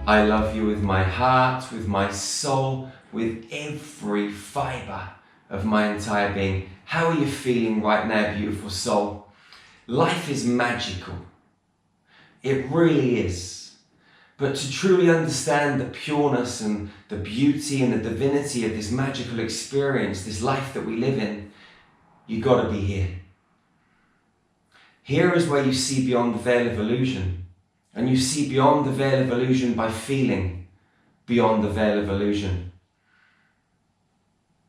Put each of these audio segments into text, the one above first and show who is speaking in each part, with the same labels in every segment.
Speaker 1: I love you with my heart, with my soul, with every fibre of my entire being. How are you feeling right now, beautiful soul? Life is magical. It really is. But to truly understand the pureness and the beauty and the divinity of this magical experience, this life that we live in, you gotta be here. Here is where you see beyond the veil of illusion. And you see beyond the veil of illusion by feeling beyond the veil of illusion.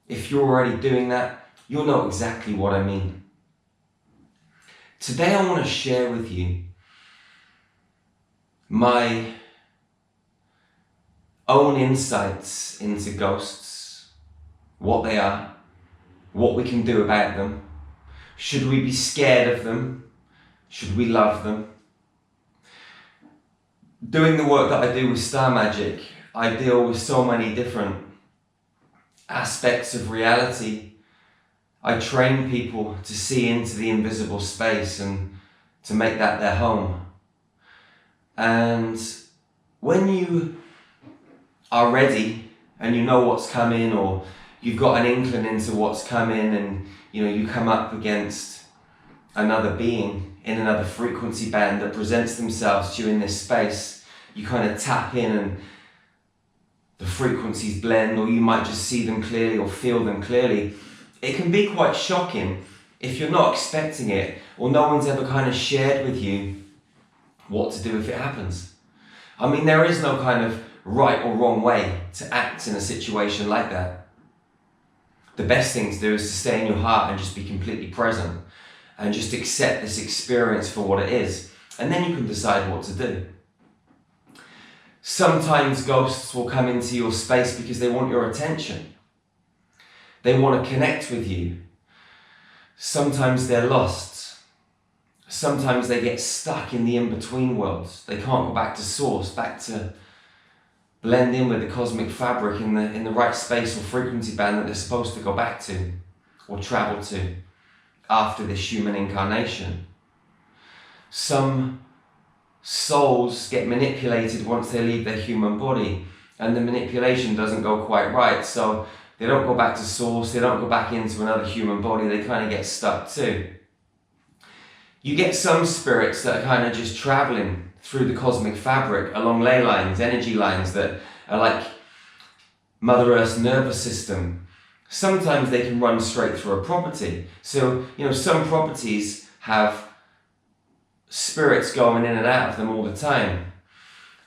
Speaker 1: If you're already doing that, you'll know exactly what I mean. Today I want to share with you my own insights into ghosts, what they are, what we can do about them. Should we be scared of them? Should we love them? Doing the work that I do with Star Magic, I deal with so many different aspects of reality. I train people to see into the invisible space and to make that their home. And when you are ready and you know what's coming, or you've got an inkling into what's coming, and you come up against another being in another frequency band that presents themselves to you in this space, you kind of tap in and the frequencies blend, or you might just see them clearly or feel them clearly. It can be quite shocking if you're not expecting it, or no one's ever kind of shared with you what to do if it happens. I mean, there is no kind of right or wrong way to act in a situation like that. The best thing to do is to stay in your heart and just be completely present and just accept this experience for what it is. And then you can decide what to do. Sometimes ghosts will come into your space because they want your attention. They want to connect with you. Sometimes they're lost. Sometimes they get stuck in the in-between worlds. They can't go back to source, back to blend in with the cosmic fabric in the right space or frequency band that they're supposed to go back to or travel to after this human incarnation. Some souls get manipulated once they leave their human body, and the manipulation doesn't go quite right, so they don't go back to source, they don't go back into another human body, they kind of get stuck too. You get some spirits that are kind of just traveling through the cosmic fabric along ley lines, energy lines that are like Mother Earth's nervous system. Sometimes they can run straight through a property. So, some properties have spirits going in and out of them all the time.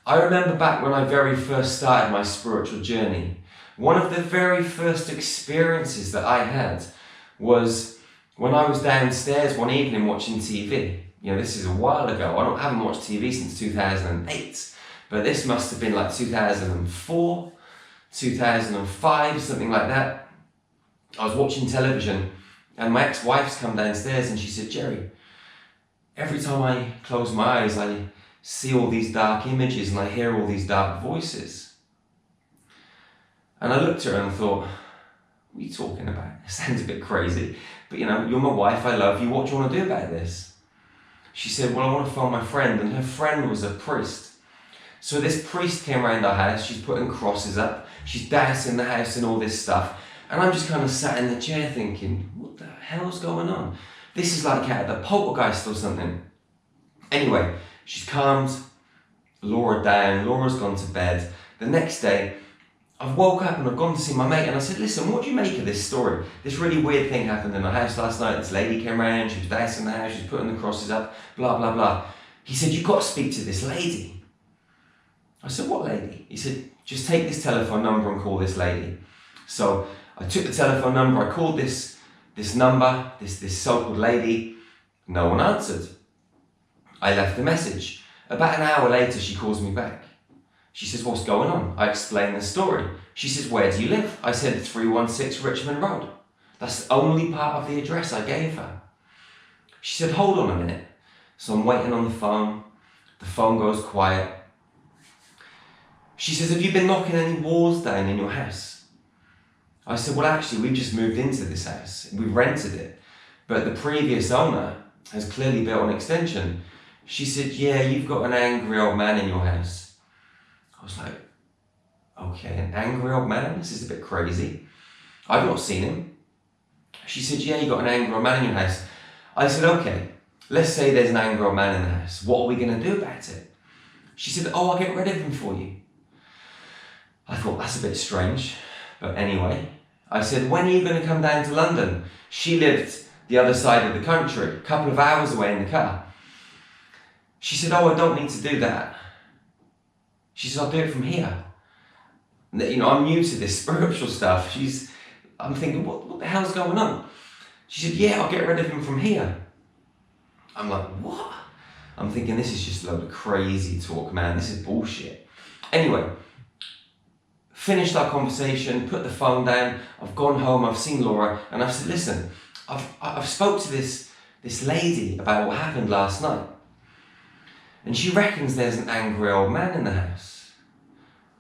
Speaker 1: I remember back when I very first started my spiritual journey, one of the very first experiences that I had was when I was downstairs one evening watching TV. This is a while ago. I haven't watched TV since 2008, but this must have been like 2004, 2005, something like that. I was watching television and my ex-wife's come downstairs and she said, "Jerry, every time I close my eyes, I see all these dark images and I hear all these dark voices." And I looked at her and thought, "What are you talking about? It sounds a bit crazy, but you're my wife, I love you, what do you want to do about this?" She said, "Well, I want to phone my friend," and her friend was a priest. So this priest came around our house, she's putting crosses up, she's dousing the house and all this stuff. And I'm just kind of sat in the chair thinking, what the hell's going on? This is like out of the poltergeist or something. Anyway, she's calmed Laura down, Laura's gone to bed. The next day, I've woke up and I've gone to see my mate and I said, "Listen, what do you make of this story? This really weird thing happened in the house last night. This lady came around, she was dousing the house, she was putting the crosses up, blah, blah, blah." He said, "You've got to speak to this lady." I said, "What lady?" He said, "Just take this telephone number and call this lady." So I took the telephone number, I called this number, this so-called lady. No one answered. I left a message. About an hour later, she calls me back. She says, "What's going on?" I explained the story. She says, "Where do you live?" I said, 316 Richmond Road. That's the only part of the address I gave her. She said, "Hold on a minute." So I'm waiting on the phone. The phone goes quiet. She says, "Have you been knocking any walls down in your house?" I said, "Well, actually, we've just moved into this house. We rented it. But the previous owner has clearly built an extension." She said, "Yeah, you've got an angry old man in your house." I was like, okay, an angry old man? This is a bit crazy. I've not seen him. She said, yeah, you got an angry old man in your house. I said, okay, let's say there's an angry old man in the house. What are we going to do about it? She said, oh, I'll get rid of him for you. I thought, that's a bit strange. But anyway, I said, when are you going to come down to London? She lived the other side of the country, a couple of hours away in the car. She said, oh, I don't need to do that. She said, I'll do it from here. You know, I'm new to this spiritual stuff. I'm thinking, what the hell's going on? She said, yeah, I'll get rid of him from here. I'm like, what? I'm thinking, this is just a load of crazy talk, man. This is bullshit. Anyway, finished our conversation, put the phone down. I've gone home, I've seen Laura, and I've said, listen, I've spoke to this lady about what happened last night. And she reckons there's an angry old man in the house.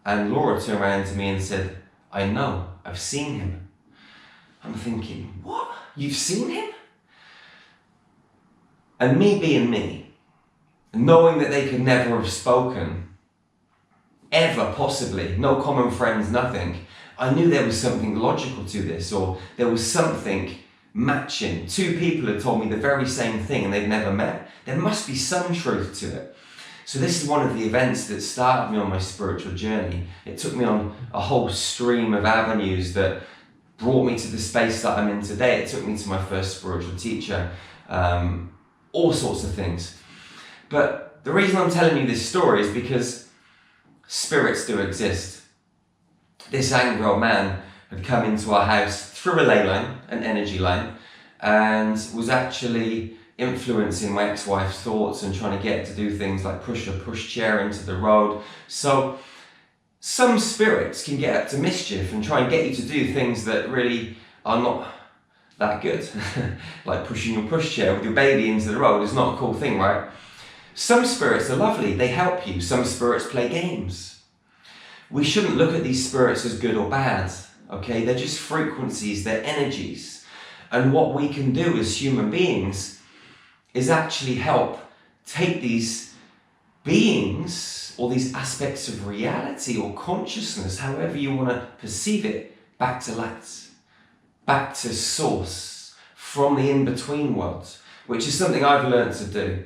Speaker 1: And Laura turned around to me and said, I know, I've seen him. I'm thinking, what? You've seen him? And me being me, knowing that they could never have spoken, ever possibly, no common friends, nothing, I knew there was something logical to this, or there was something matching. Two people had told me the very same thing and they've never met. There must be some truth to it. So this is one of the events that started me on my spiritual journey. It took me on a whole stream of avenues that brought me to the space that I'm in today. It took me to my first spiritual teacher, all sorts of things. But the reason I'm telling you this story is because spirits do exist. This angry old man had come into our house through a ley line, an energy line, and was actually influencing my ex-wife's thoughts and trying to get her to do things like push a pushchair into the road. So some spirits can get up to mischief and try and get you to do things that really are not that good. Like pushing your pushchair with your baby into the road is not a cool thing, right? Some spirits are lovely, they help you. Some spirits play games. We shouldn't look at these spirits as good or bad, okay? They're just frequencies, they're energies. And what we can do as human beings is actually help take these beings or these aspects of reality or consciousness, however you want to perceive it, back to light, back to source, from the in-between world, which is something I've learned to do.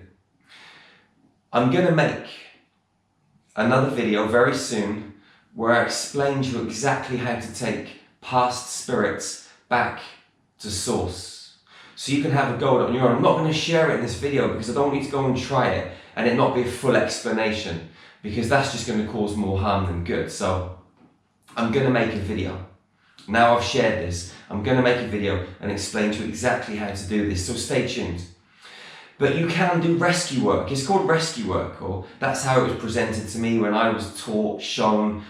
Speaker 1: I'm going to make another video very soon where I explain to you exactly how to take past spirits back to source. So you can have a go at it on your own. I'm not going to share it in this video because I don't need to go and try it and it not be a full explanation, because that's just going to cause more harm than good. So I'm going to make a video. Now I've shared this, I'm going to make a video and explain to you exactly how to do this, so stay tuned. But you can do rescue work. It's called rescue work, or that's how it was presented to me when I was taught, shown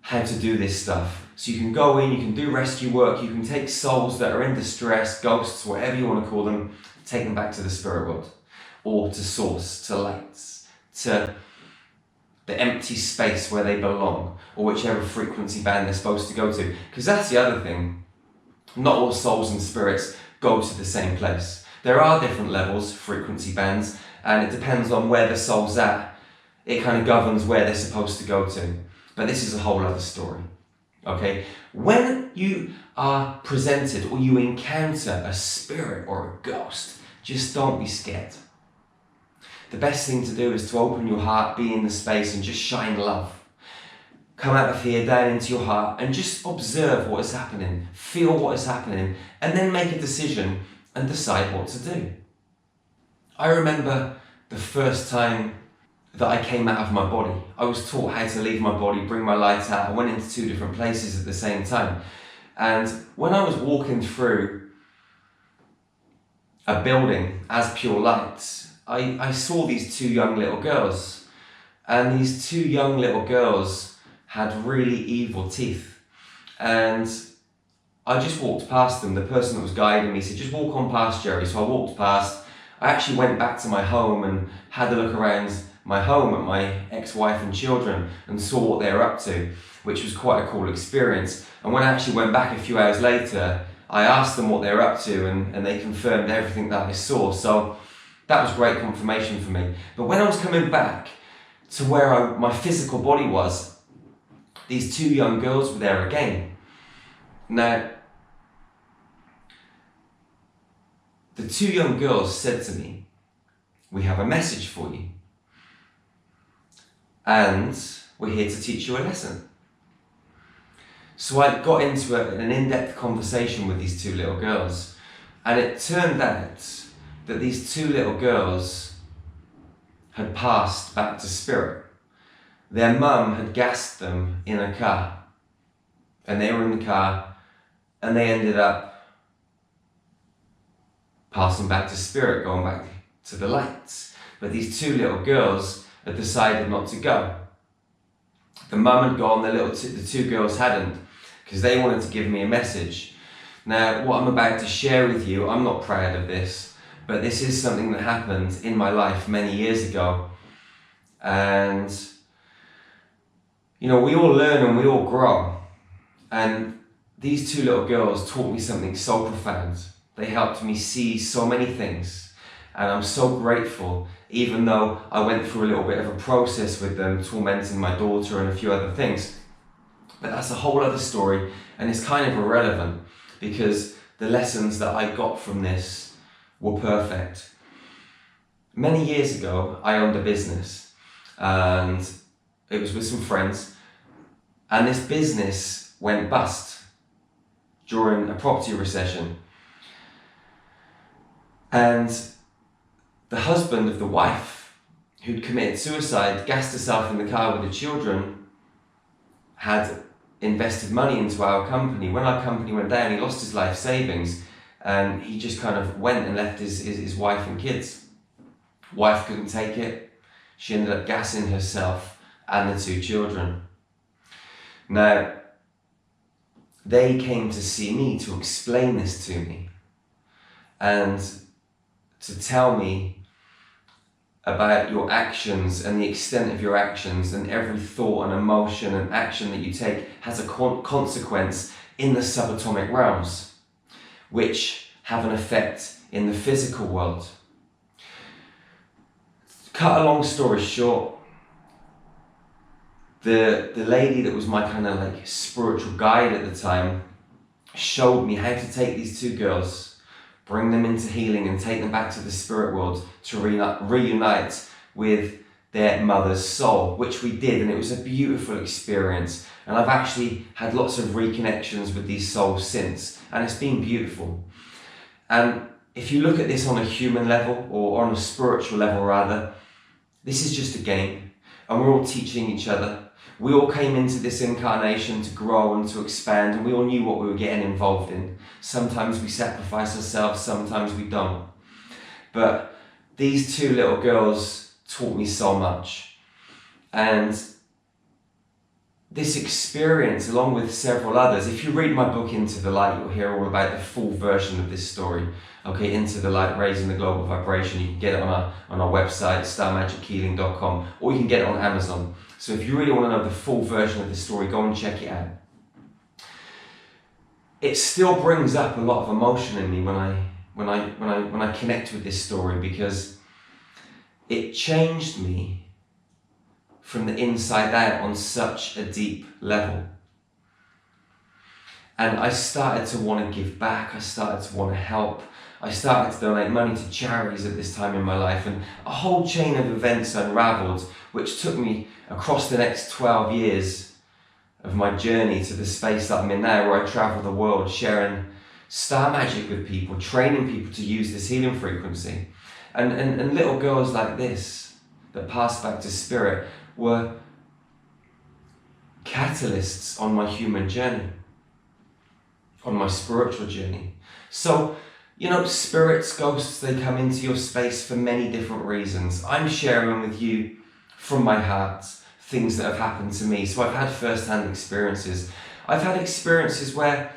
Speaker 1: how to do this stuff. So you can go in, you can do rescue work, you can take souls that are in distress, ghosts, whatever you want to call them, take them back to the spirit world, or to source, to lights, to the empty space where they belong, or whichever frequency band they're supposed to go to. Because that's the other thing, not all souls and spirits go to the same place. There are different levels, frequency bands, and it depends on where the soul's at. It kind of governs where they're supposed to go to. But this is a whole other story. Okay, when you are presented or you encounter a spirit or a ghost, just don't be scared. The best thing to do is to open your heart, be in the space and just shine love. Come out of here, down into your heart and just observe what is happening, feel what is happening, and then make a decision and decide what to do. I remember the first time that I came out of my body. I was taught how to leave my body, bring my light out. I went into 2 different places at the same time. And when I was walking through a building as pure light, I saw these 2 young little girls. And these 2 young little girls had really evil teeth. And I just walked past them. The person that was guiding me said, just walk on past, Jerry. So I walked past. I actually went back to my home and had a look around my home at my ex-wife and children and saw what they were up to, which was quite a cool experience. And when I actually went back a few hours later, I asked them what they were up to and they confirmed everything that I saw. So that was great confirmation for me. But when I was coming back, to where my physical body was, these two young girls were there again. Now, the two young girls said to me, "We have a message for you, and we're here to teach you a lesson." So I got into an in-depth conversation with these two little girls, and it turned out that these two little girls had passed back to spirit. Their mum had gassed them in a car, and they were in the car, and they ended up passing back to spirit, going back to the lights. But these two little girls had decided not to go. The mum had gone, the two girls hadn't, because they wanted to give me a message. Now, what I'm about to share with you, I'm not proud of this, but this is something that happened in my life many years ago. And, you know, we all learn and we all grow. And these two little girls taught me something so profound. They helped me see so many things. And I'm so grateful, even though I went through a little bit of a process with them, tormenting my daughter and a few other things. But that's a whole other story, and it's kind of irrelevant because the lessons that I got from this were perfect. Many years ago, I owned a business, and it was with some friends, and this business went bust during a property recession. And the husband of the wife, who'd committed suicide, gassed herself in the car with the children, had invested money into our company. When our company went down, he lost his life savings, and he just kind of went and left his wife and kids. Wife couldn't take it. She ended up gassing herself and the two children. Now, they came to see me to explain this to me and to tell me about your actions and the extent of your actions, and every thought and emotion and action that you take has a consequence in the subatomic realms, which have an effect in the physical world. Cut a long story short, the lady that was my kind of like spiritual guide at the time showed me how to take these two girls, bring them into healing and take them back to the spirit world to reunite with their mother's soul, which we did, and it was a beautiful experience. And I've actually had lots of reconnections with these souls since, and it's been beautiful. And if you look at this on a human level, or on a spiritual level rather, this is just a game, and we're all teaching each other. We all came into this incarnation to grow and to expand, and we all knew what we were getting involved in. Sometimes we sacrifice ourselves, sometimes we don't. But these two little girls taught me so much. And this experience, along with several others, if you read my book, Into the Light, you'll hear all about the full version of this story. Okay, Into the Light, Raising the Global Vibration. You can get it on our website, starmagichealing.com, or you can get it on Amazon. So if you really want to know the full version of this story, go and check it out. It still brings up a lot of emotion in me when I connect with this story, because it changed me from the inside out on such a deep level. And I started to want to give back. I started to want to help. I started to donate money to charities at this time in my life, and a whole chain of events unraveled, which took me across the next 12 years of my journey to the space that I'm in now, where I travel the world sharing star magic with people, training people to use this healing frequency. And little girls like this that passed back to spirit were catalysts on my human journey, on my spiritual journey. So, you know, spirits, ghosts, they come into your space for many different reasons. I'm sharing with you from my heart things that have happened to me. So I've had first-hand experiences. I've had experiences where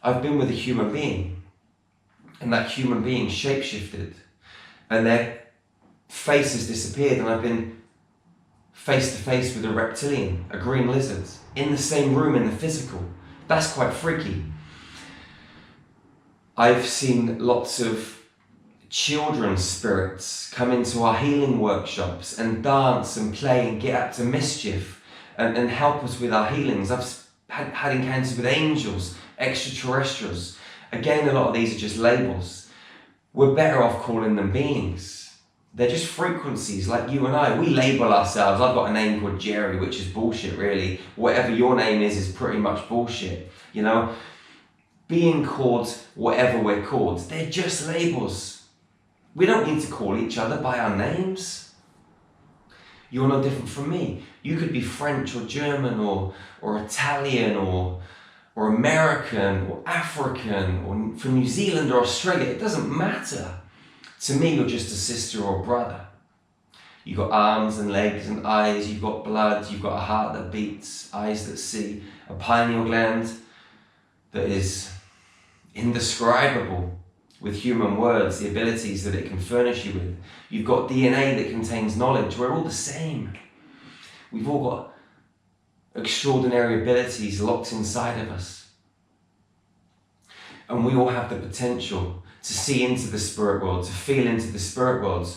Speaker 1: I've been with a human being, and that human being shapeshifted, and their face has disappeared, and I've been face to face with a reptilian, a green lizard, in the same room in the physical. That's quite freaky. I've seen lots of children's spirits come into our healing workshops and dance and play and get up to mischief and help us with our healings. I've had encounters with angels, extraterrestrials. Again, a lot of these are just labels. We're better off calling them beings. They're just frequencies like you and I. We label ourselves. I've got a name called Jerry, which is bullshit, really. Whatever your name is pretty much bullshit, you know? Being called whatever we're called, they're just labels. We don't need to call each other by our names. You're no different from me. You could be French or German or Italian or American or African or from New Zealand or Australia. It doesn't matter. To me, you're just a sister or brother. You've got arms and legs and eyes. You've got blood. You've got a heart that beats, eyes that see, a pineal gland that is indescribable with human words, the abilities that it can furnish you with. You've got DNA that contains knowledge. We're all the same. We've all got extraordinary abilities locked inside of us. And we all have the potential to see into the spirit world, to feel into the spirit world,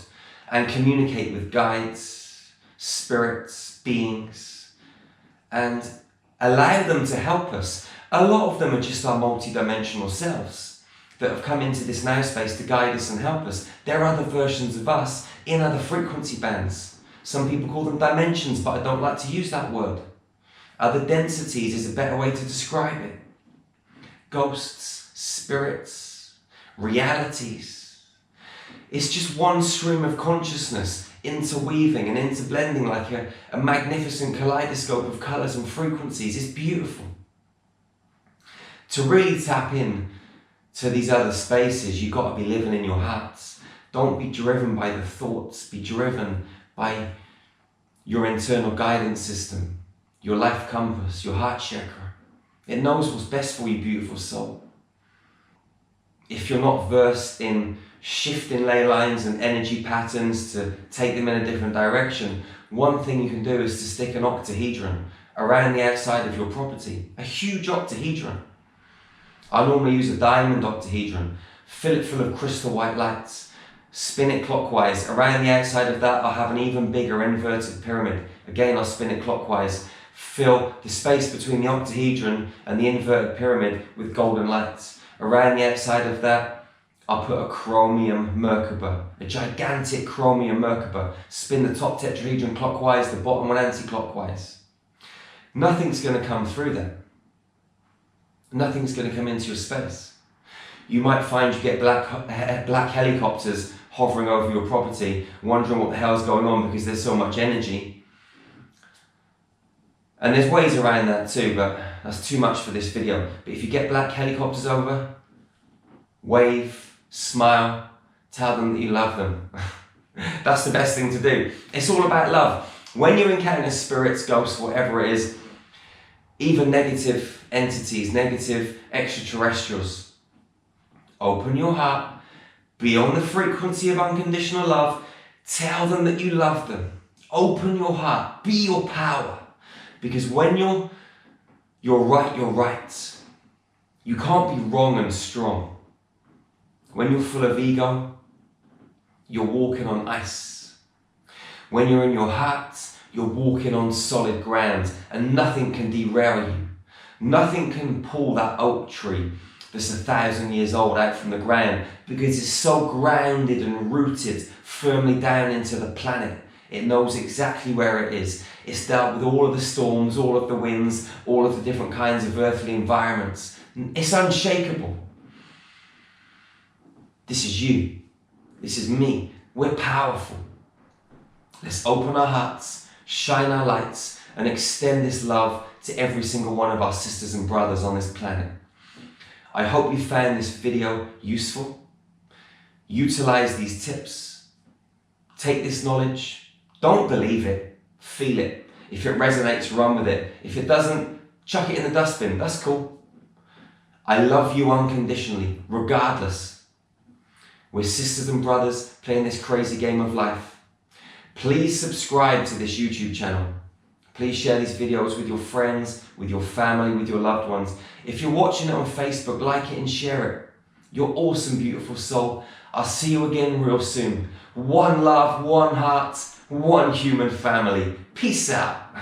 Speaker 1: and communicate with guides, spirits, beings, and allow them to help us. A lot of them are just our multidimensional selves that have come into this now space to guide us and help us. There are other versions of us in other frequency bands. Some people call them dimensions, but I don't like to use that word. Other densities is a better way to describe it. Ghosts, spirits, realities. It's just one stream of consciousness interweaving and interblending like a magnificent kaleidoscope of colours and frequencies. It's beautiful. To really tap in to these other spaces, you've got to be living in your hearts. Don't be driven by the thoughts. Be driven by your internal guidance system, your life compass, your heart chakra. It knows what's best for you, beautiful soul. If you're not versed in shifting ley lines and energy patterns to take them in a different direction, one thing you can do is to stick an octahedron around the outside of your property, a huge octahedron. I normally use a diamond octahedron, fill it full of crystal white lights, spin it clockwise. Around the outside of that, I'll have an even bigger inverted pyramid. Again, I'll spin it clockwise, fill the space between the octahedron and the inverted pyramid with golden lights. Around the outside of that, I'll put a chromium Merkaba, a gigantic chromium Merkaba. Spin the top tetrahedron clockwise, the bottom one anti-clockwise. Nothing's going to come through that. Nothing's going to come into your space. You might find you get black helicopters hovering over your property, wondering what the hell's going on because there's so much energy. And there's ways around that too, but that's too much for this video. But if you get black helicopters over, wave, smile, tell them that you love them. That's the best thing to do. It's all about love. When you encounter spirits, ghosts, whatever it is, even negative entities, negative extraterrestrials, open your heart, be on the frequency of unconditional love, tell them that you love them. Open your heart, be your power. Because when you're right, you're right. You can't be wrong and strong. When you're full of ego, you're walking on ice. When you're in your heart, you're walking on solid ground and nothing can derail you. Nothing can pull that oak tree that's 1,000 years old out from the ground because it's so grounded and rooted firmly down into the planet. It knows exactly where it is. It's dealt with all of the storms, all of the winds, all of the different kinds of earthly environments. It's unshakable. This is you. This is me. We're powerful. Let's open our hearts, shine our lights, and extend this love to every single one of our sisters and brothers on this planet. I hope you found this video useful. Utilize these tips. Take this knowledge. Don't believe it. Feel it. If it resonates, run with it. If it doesn't, chuck it in the dustbin. That's cool. I love you unconditionally, regardless. We're sisters and brothers playing this crazy game of life. Please subscribe to this YouTube channel. Please share these videos with your friends, with your family, with your loved ones. If you're watching it on Facebook, like it and share it. You're awesome, beautiful soul. I'll see you again real soon. One love, one heart, one human family. Peace out.